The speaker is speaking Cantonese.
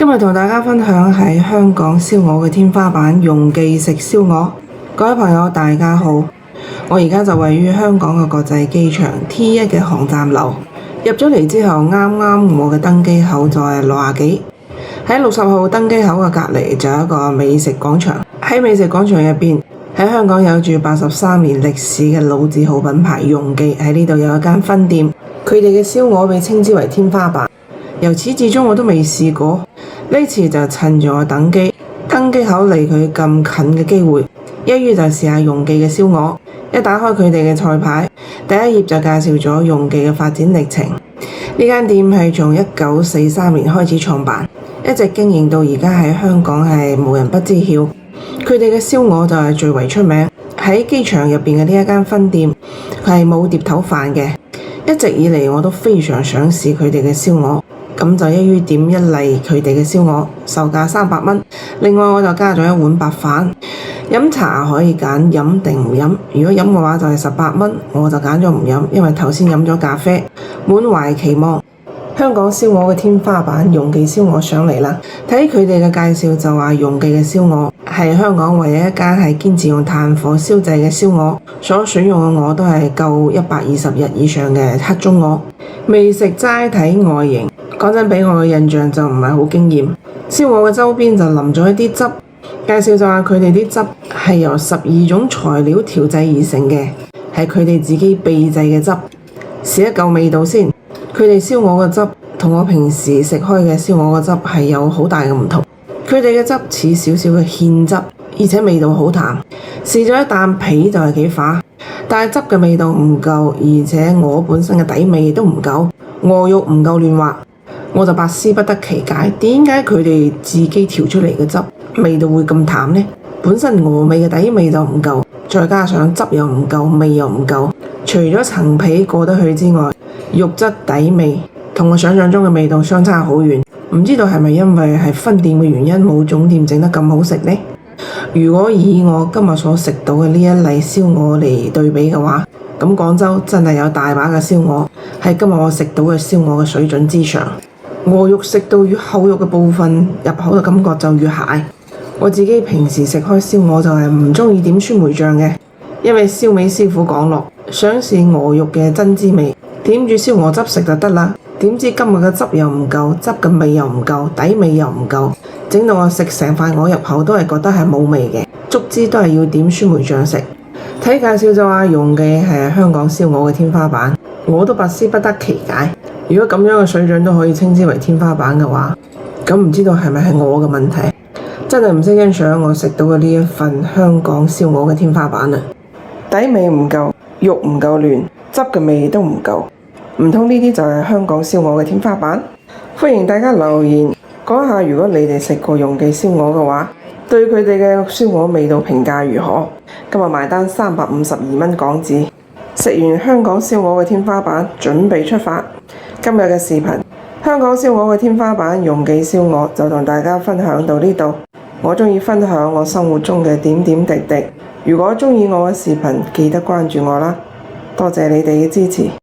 今日同大家分享喺香港燒鵝嘅天花板容記食燒鵝。各位朋友大家好，我而家就位於香港嘅國際機場 T1 嘅航站樓。入咗嚟之後，啱啱我嘅登機口就係60幾，喺60號登機口嘅隔離就有一個美食廣場。喺美食廣場入邊，喺香港有住83年歷史嘅老字號品牌容記喺呢度有一間分店，佢哋嘅燒鵝被稱之為天花板。由始至終我都未試過，呢次就趁住我登機口離佢咁近嘅機會，一於就試下容記嘅燒鵝。一打開佢哋嘅菜牌，第一頁就介紹咗容記嘅發展歷程。呢間店係從1943年開始創辦，一直經營到而家喺香港係無人不知曉。佢哋嘅燒鵝就係最為出名。喺機場入邊嘅呢一間分店，佢係冇碟頭飯嘅。一直以嚟我都非常想試佢哋嘅燒鵝，咁就一於點一例佢哋嘅燒鵝，售價300蚊。另外我就加咗一碗白飯。飲茶可以揀飲定唔飲，如果飲嘅話就係18蚊，我就揀咗唔飲，因為頭先飲咗咖啡。滿懷期望，香港燒鵝嘅天花板容記燒鵝上嚟啦。睇佢哋嘅介紹就話容記嘅燒鵝係香港唯一一間係堅持用炭火燒製嘅燒鵝，所選用嘅鵝都係夠120日以上嘅黑中鵝。未食齋睇外形，講真俾我嘅印象就唔係好驚豔。燒鵝嘅周邊就淋咗一啲汁。介紹就話佢哋啲汁係由12種材料調製而成嘅，係佢哋自己秘製嘅汁。試一嚿味道先，佢哋燒鵝嘅汁同我平時食開嘅燒鵝嘅汁係有好大嘅唔同。佢哋嘅汁似少少嘅芡汁，而且味道好淡。試咗一啖皮就係幾化，但係汁嘅味道唔夠，而且鵝本身嘅底味都唔夠，鵝肉唔夠嫩滑。我就百思不得其解，點解佢哋自己調出嚟嘅汁味道會咁淡呢？本身鵝味嘅底味就唔夠，再加上汁又唔夠，味又唔夠。除咗層皮過得去之外，肉質底味同我想象中嘅味道相差好遠。唔知道係咪因為係分店嘅原因，冇總店整得咁好食呢？如果以我今日所食到嘅呢一例燒鵝嚟對比嘅話，咁廣州真係有大把嘅燒鵝係今日我食到嘅燒鵝嘅水準之上。鵝肉食到越厚肉嘅部分，入口嘅感覺就越蟹。我自己平時食開燒鵝就係唔中意點酸梅醬嘅，因為燒味師傅講落，想試鵝肉嘅真滋味，點住燒鵝汁食就得啦。點知今日嘅汁又唔夠，汁嘅味又唔夠，底味又唔夠，整到我食成塊鵝入口都係覺得係冇味嘅，足之都係要點酸梅醬食。睇介紹就話容記係香港燒鵝嘅天花板，我都百思不得其解。如果咁樣嘅水準都可以稱之為天花板嘅話，咁唔知道係咪係我嘅問題？真係唔識欣賞我食到嘅呢一份香港燒鵝嘅天花板啊！底味唔夠，肉唔夠嫩，汁嘅味都唔夠，唔通呢啲就係香港燒鵝嘅天花板？歡迎大家留言講下，如果你哋食過容記燒鵝嘅話，對佢哋嘅燒鵝味道評價如何？今日埋單352蚊港紙，食完香港燒鵝嘅天花板，準備出發。今日嘅視頻，香港燒鵝嘅天花板容記燒鵝就同大家分享到呢度。我鍾意分享我生活中嘅點點滴滴。如果鍾意我嘅視頻，記得關注我啦。多謝你哋嘅支持。